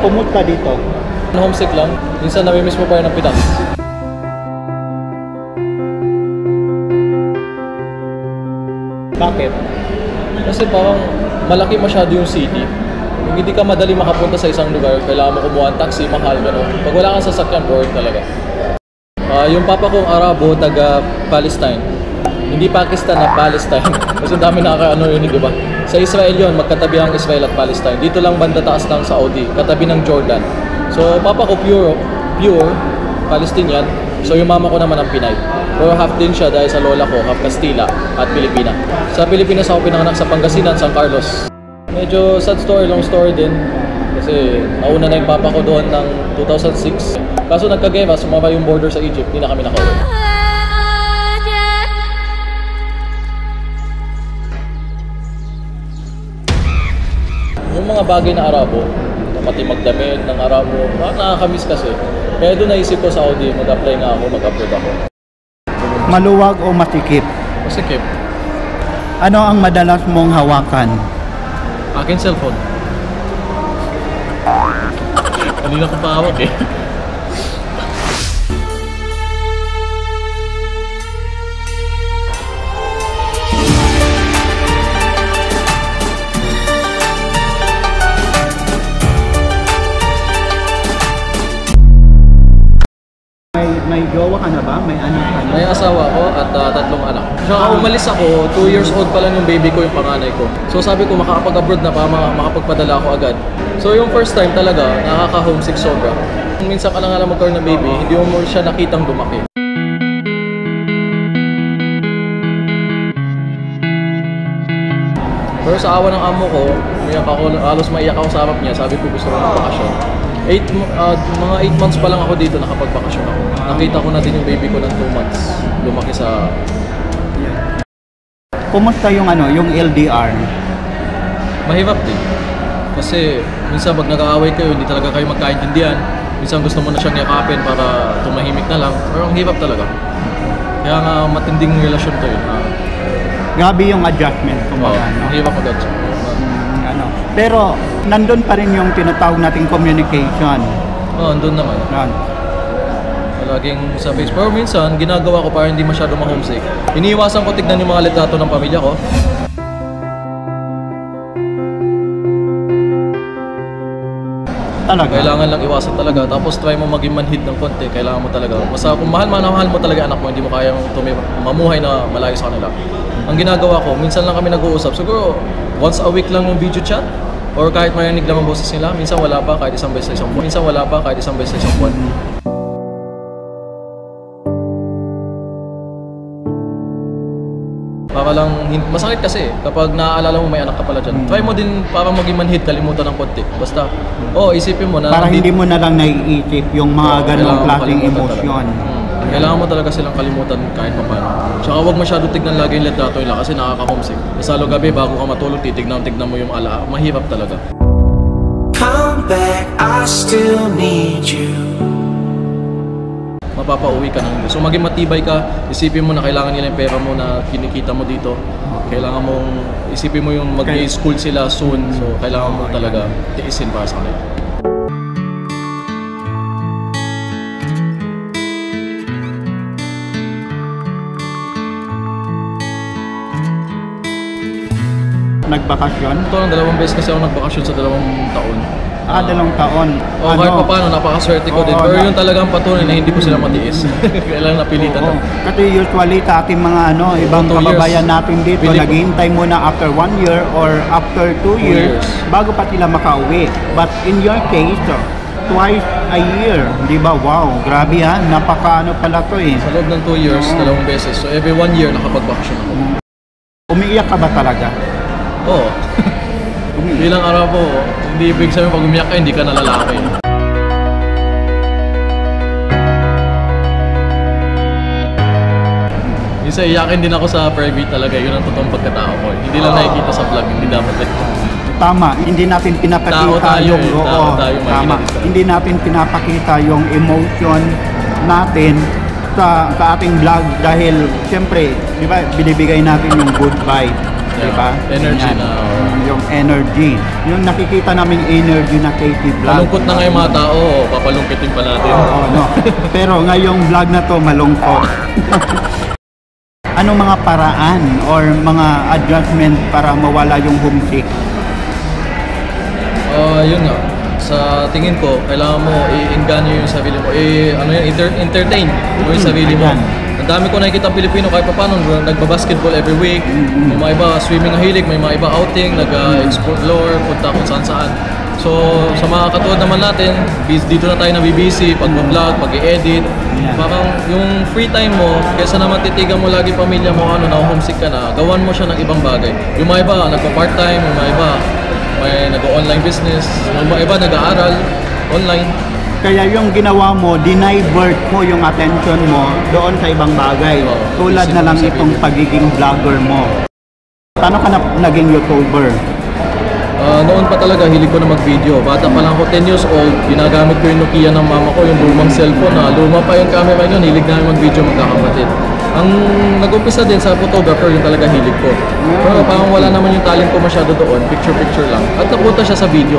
pumunta dito? Homesick lang. Minsan nami-miss mo pa rin ang Pinas. Bakit? Kasi parang malaki masyado yung city. Kung hindi ka madali makapunta sa isang lugar, kailangan mo kumuha ng taxi, mahal, gano'n. Pag wala kang sasakyan, boring talaga. Yung papa kong Arabo, taga Palestine. Hindi Pakistan na Palestine. Kasi dami nakaka-ano yun, di ba? Sa Israel yun, magkatabi ang Israel at Palestine. Dito lang banda taas ng Saudi, katabi ng Jordan. So, papa ko pure Palestinian. So, yung mama ko naman ang Pinay. Pero half din siya dahil sa lola ko, half Kastila at Pilipina. Sa Pilipinas ako pinanganak sa Pangasinan, San Carlos. Medyo sad story, long story din. Kasi nauna na yung papa ko doon ng 2006. Kaso nagkagera, sumama yung border sa Egypt, hindi na kami nakauwi. Yung mga bagay na Arabo, pati magdamit ng Arabo, nakakamiss kasi. Kaya doon naisip ko Saudi, mag-apply nga ako, mag-upload ako. Maluwag o masikip? Masikip. Ano ang madalas mong hawakan? Akin cellphone. Kanina ko pa hawak eh. May jowa ka na ba? May anak ka na? May asawa ko at 3 anak. Saka umalis ako, 2 years old pa lang yung baby ko, yung panganay ko. So sabi ko makakapag-abroad na para makapagpadala ako agad. So yung first time talaga, nakaka-homesick sobra. Minsan ka lang alam magkaroon ng baby, hindi mo siya nakitang lumaki. Pero sa awa ng amo ko, halos maiyak ako sa harap niya, sabi ko gusto ko ng bakasyon. Mga 8 months pa lang ako dito, nakapagbakasyon ako. Nakita ko na din yung baby ko ng 2 months. Lumaki sa... Kumusta yung yung LDR? Mahirap din. Kasi minsan pag nag-aaway kayo, hindi talaga kayo magkaintindihan. Minsan gusto mo na siyang yakapin para tumahimik na lang. Pero ang hirap talaga. Kaya nga matinding relasyon to yun. Grabe yung adjustment. Hirap mag-adjust. Pero nandun pa rin yung tinatawag nating communication. Andun naman. Laging sa face. Pero minsan, ginagawa ko para hindi masyado ma-homesick. Iniiwasan ko tignan yung mga litrato ng pamilya ko. Talaga? Kailangan lang iwasan talaga. Tapos try mo maging manhid ng konti. Kailangan mo talaga. Basta kung mahal mo talaga anak mo, hindi mo kayang mamuhay na malayo sa kanila. Ang ginagawa ko, minsan lang kami nag-uusap. Siguro, once a week lang yung video chat. Or kahit marinig lang ang boses nila, minsan wala pa kahit isang beses sa isang buwan. Minsan wala pa kahit isang beses sa isang buwan. Para lang, masakit kasi kapag naaalala mo may anak ka pala dyan. Try mo din para maging manhid, kalimutan ng konti. Basta, isipin mo na... Para hindi mo na lang naiisip yung mga ganong klaseng emosyon. Kailangan mo talaga silang kalimutan kahit pa paano. Tsaka huwag masyado tignan lagi yung litrato nila kasi nakaka-homesick. Masalo gabi bago ka matulog, titignan mo yung ala. Mahirap talaga. Come back, I still need you. Mapapauwi ka ng So maging matibay ka, isipin mo na kailangan nila yung pera mo na kinikita mo dito. Kailangan mong isipin mo yung mag-school sila soon. So kailangan mo talaga tiisin para sa kanila. Nagbakasyon? Ito lang, 2 beses kasi ako nagbakasyon sa 2 taon. 2 taon. Kahit pa paano, napakaswerte ko din. Pero yun talagang patunay na hindi ko sila matiis. Kailangan napilitan na. Kasi usually sa ating mga ibang kababayan natin dito, naghihintay muna after 1 year or after 2 years bago pa sila makauwi. But in your case, twice a year, di ba? Wow, grabe ha. Napaka pala to eh. Sa loob ng 2 years, 2 beses. So every 1 year, nakapagbakasyon ako. Umiiyak ka ba talaga? Oo. Bilang Arabo, hindi ibig sabihin pag umiyak ka, hindi ka na lalaki. Minsan iyakin din ako sa private talaga, yun ang totoong pagkatao ko. Hindi lang nakikita sa vlog, hindi dapat Tama, hindi natin pinapakita yung hindi natin pinapakita yung emotion natin sa ating vlog dahil siyempre, di ba, binibigay natin yung good vibe. Yeah. Diba? Energy Yan. na. Yung energy. Yung nakikita namin energy na KT vlog. Malungkot na nga yung mga tao, papalungkitin pa natin. Oo, no. Pero ngayong vlog na to malungkot. Anong mga paraan or mga adjustment para mawala yung homesick? Yun nga. Sa tingin ko, kailangan mo i-engganyo yung sarili mo. Entertain mo yung sarili mo. Ayan. Ang dami ko nakikita Pilipino kahit pa paano, nagbabasketball every week. May mga iba swimming na hilig, may mga iba outing, nag-explore, punta kung saan-saan. So, sa mga katulad naman natin, dito na tayo nabibisi, pag-vlog, pag-i-edit. Parang yung free time mo, kaysa naman titigan mo lagi pamilya mo, na-homesick ka na, gawan mo siya ng ibang bagay. Yung mga iba, nagpa-part-time, yung mga iba, may nag-online business, yung mga iba nag-aaral, online. Kaya yung ginawa mo, dinivert mo yung attention mo doon sa ibang bagay. Tulad na lang itong pagiging vlogger mo. Paano ka naging YouTuber? Noon pa talaga, hilig ko na mag-video. Bata pa lang ako, 10 years old, ginagamit ko yung Nokia ng mama ko, yung lumang cellphone na luma pa yung camera yun, hilig namin mag-video magkakapatid. Ang nag-umpisa din sa photographer, yung talaga hilig ko. Pero parang wala naman yung talent ko masyado doon, picture-picture lang. At napunta siya sa video.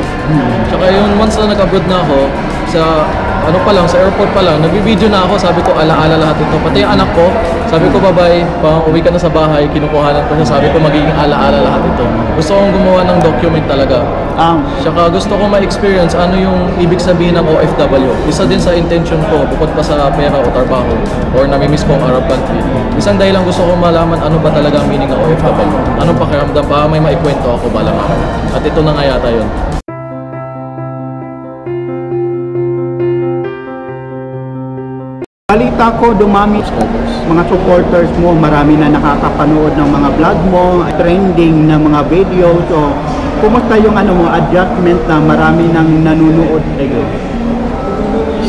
Tsaka yun, once na nag-abroad na ako, sa sa airport pa lang, nag-video na ako, sabi ko, alaala lahat ito. Pati yung anak ko, sabi ko, bye-bye, parang uwi ka na sa bahay, kinukuhanan ko siya, sabi ko, magiging alaala lahat ito. Gusto kong gumawa ng document talaga. Tsaka gusto ko ma-experience ano yung ibig sabihin ng OFW. Isa din sa intention ko, bukod pa sa pera o trabaho, or namimiss ko ang Arab country. Isang dahil lang gusto ko malaman ano ba talaga ang meaning ng OFW. Anong pakiramdam pa, may maikwento ako balang ako. At ito na nga yata yun. Balita ko, dumami mga supporters mo, marami na nakakapanood ng mga vlog mo, trending na mga video. So, kumusta yung adjustment na marami nang nanonood sa'yo?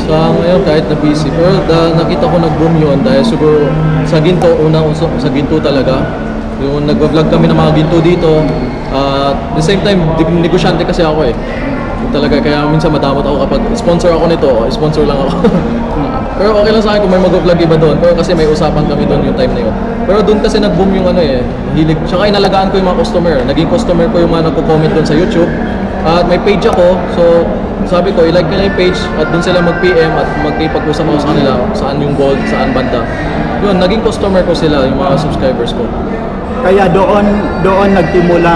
Sa ngayon, kahit na busy, pero nakita ko nag-boom yun dahil siguro sa ginto, sa ginto talaga. Yung nag-vlog kami ng mga ginto dito. At the same time, negosyante kasi ako eh. Talaga, kaya minsan madamot ako kapag sponsor ako nito, sponsor lang ako. Pero okay lang sa akin kung may mag-vlog iba doon. Pero kasi may usapan kami doon yung time na yun. Pero doon kasi nag-boom yung hilig. Tsaka inalagaan ko yung mga customer. Naging customer ko yung mga nagko-comment doon sa YouTube. At may page ako. So sabi ko, i-like nila yung page at doon sila mag-PM at magkipag-usap ako sa kanila. Saan yung gold, saan banda. Yun, naging customer ko sila, yung mga subscribers ko. Kaya doon nagsimula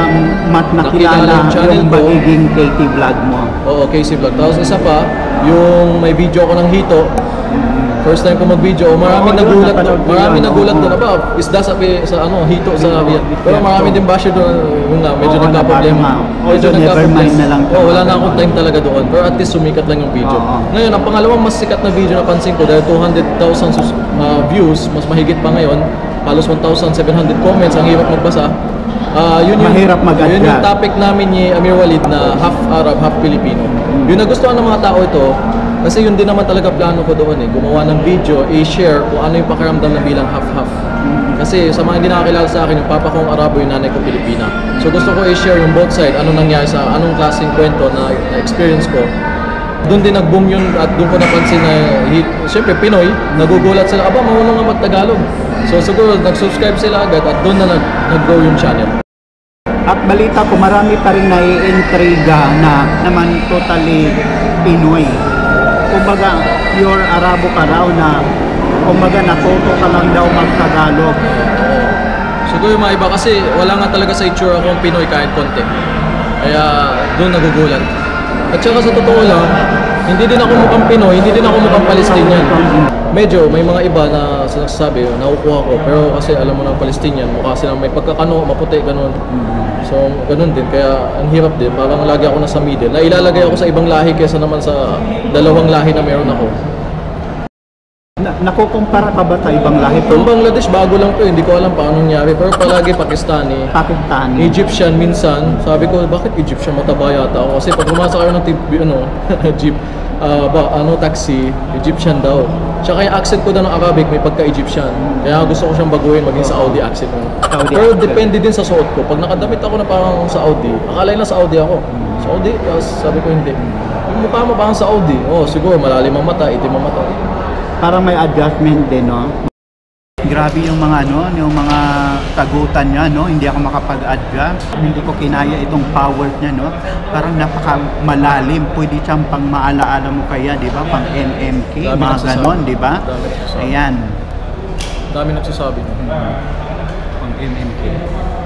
mas nakilala yung pagiging KT vlog mo. Oo, KC vlog. Tapos isa pa, yung may video ako ng hito. First time ko mag-video, maraming nagulat doon. Maraming nagulat doon. Aba, isda sa hito sa pero marami din basher doon. Yung nga, medyo nagka-problema. Medyo nagka-problema. Wala na akong time talaga doon. Pero at least sumikat lang yung video. Ngayon, ang pangalawang mas sikat na video napansin ko dahil 200,000 views, mas mahigit pa ngayon. Halos 1,700 comments, ang hirap magbasa. Mahirap mag-adjust. Yun yung topic namin ni Amir Walid na half Arab, half Filipino. Yung nagustuhan ng mga tao ito, kasi yun din naman talaga plano ko doon gumawa ng video, i-share kung ano yung pakiramdam na bilang half-half. Kasi sa mga hindi nakakilala sa akin, yung papa kong Arabo, yung nanay ko Pilipina. So gusto ko i-share yung both side, anong nangyari sa anong klaseng kwento na experience ko. Doon din nag-boom yun at doon ko napansin na siyempre Pinoy, nagugulat sila, aba marunong nga mag-Tagalog. So siguro nag-subscribe sila agad at doon na nag-grow yung channel. At balita ko, marami pa rin naiintriga na naman totally Pinoy. Kumbaga, pure Arabo ka raw na kumbaga natuto ka lang daw mag-Tagalog. Siguro yung mga iba kasi wala nga talaga sa itsura akong Pinoy kahit konti. Kaya doon nagugulat. At saka sa totoo lang, hindi din ako mukhang Pinoy, hindi din ako mukhang Palestinian. Medyo may mga iba na sinasabi, nakukuha ko, pero kasi alam mo ng Palestinian, mukha silang may pagkakano, maputi, ganun. So, ganun din, kaya ang hirap din, parang lagi ako nasa middle. Nailalagay ako sa ibang lahi kaysa naman sa dalawang lahi na meron ako. Nakukumpara ka ba sa ibang lahi? From Bangladesh, bago lang to, hindi ko alam paano nangyari. Pero palagi Pakistani, Egyptian minsan. Sabi ko, bakit Egyptian mataba yata ako? Kasi pag pumasok kayo ng jeep, taxi, Egyptian daw. Tsaka yung accent ko daw ng Arabic, may pagka-Egyptian. Kaya gusto ko siyang baguhin, maging Saudi accent. Pero depende din sa suot ko. Pag nakadamit ako na parang Saudi, akala na Saudi ako. Saudi? Sabi ko hindi. Yung mukha mo parang Saudi. Oh, siguro malalim ang mata, itim ang mata. Parang may adjustment din, no? Grabe yung mga yung mga tagutan niya, no? Hindi ako makapag-adjust. Hindi ko kinaya itong powers niya, no? Parang napaka malalim. Pwede siyang pang maalaala mo kaya, di ba? Pang MMK, Dami mga nagsasabi. ganon, di ba? Dami nagsasabi. Ayan. Dami nagsasabi. Pang MMK.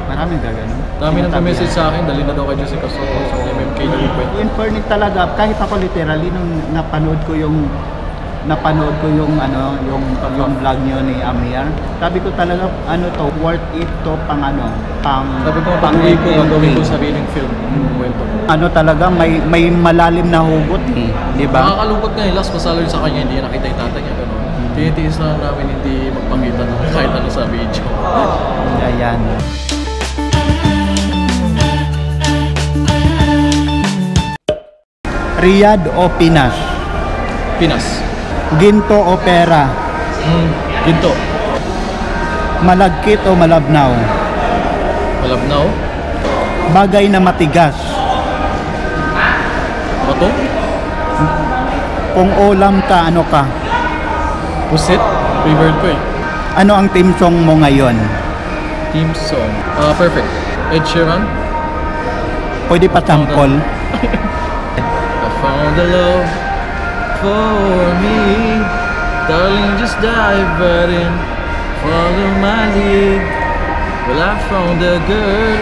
Maraming gaganon. Dami nang message sa akin, dali na daw kay Jessica Soto sa MMK na event. In fairness talaga, kahit ako literally nung napanood ko yung yung vlog niyo ni Amir. Sabi ko talaga to worth it to pang Sabi ko, pag-uwi ko, gagawin ko sariling film. Kwento. Talaga may malalim na hugot di ba? Nakakalungkot nga last pasalo sa kanya, hindi nakita yung tatay niya. Tinitiis na namin hindi magpakita ng kahit ano sa video. Ayan. Riyadh o Pinas? Pinas. Ginto o pera? Ginto. Malagkit o malabnaw? Malabnaw. Bagay na matigas? Bato. Kung ulam ka, ano ka? Pusit. Favorite ko eh. Ano ang team song mo ngayon? Team song. Perfect. Ed Sheeran. Pwede pa sample? I found the love for me. Darling, just dive right in. Follow my lead. Well, I found a girl,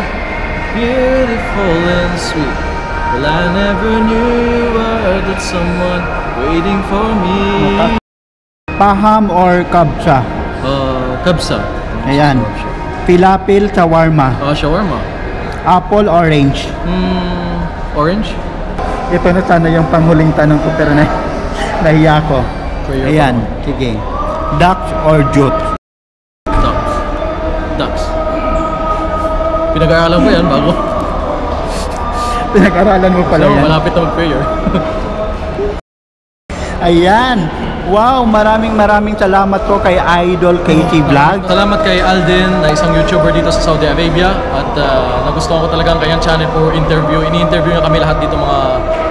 beautiful and sweet. Well, I never knew that someone waiting for me. Paham or kabsa? Kabsa. Ayan. Pilapil, shawarma. Shawarma. Apple, orange. Orange. Ito na sana yung panghuling tanong ko pero nahiya ko. Ayan, sige. Ducks or jute? Ducks. Ducks. Pinag-aaralan ko yan bago. Pinag-aralan mo pala So, yan. malapit na mag-prayer. Ayan. Wow, maraming salamat po kay Idol KT Vlog. Salamat kay Alden na isang YouTuber dito sa Saudi Arabia at nagustuhan ko talaga ang kanyang channel for interview. Ini-interview niya kami lahat dito mga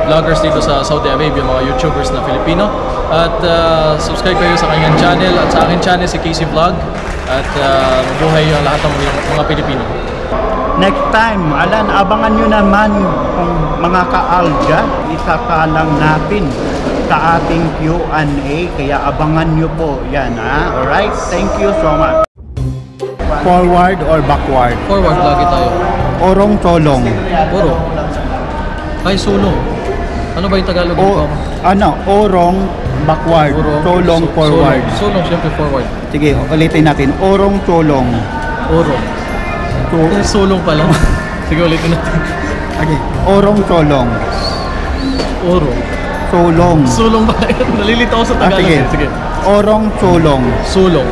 vloggers dito sa Saudi Arabia, mga YouTubers na Filipino. At subscribe kayo sa kanyang channel at sa akin channel si Casey Vlog at mabuhay ang lahat ng mga Pilipino. Next time, abangan nyo naman kung mga ka-alga, isa ka lang natin sa ating Q&A. Kaya abangan nyo po yan, ha? Alright, thank you so much. Forward or backward? Forward lagi tayo. Orong tolong. Puro. Ay, sulong. Ano ba yung Tagalog? Orong backward, tolong forward. Sulong, syempre forward. Sige, ulitin natin. Orong tolong. Orong. Sulong pala. Sige, ulitin natin. Okay. Orong tolong. Orong. Sulong. Sulong ba? Nalilito ako sa Tagalog. Sige. Sige. Orong sulong. Sulong.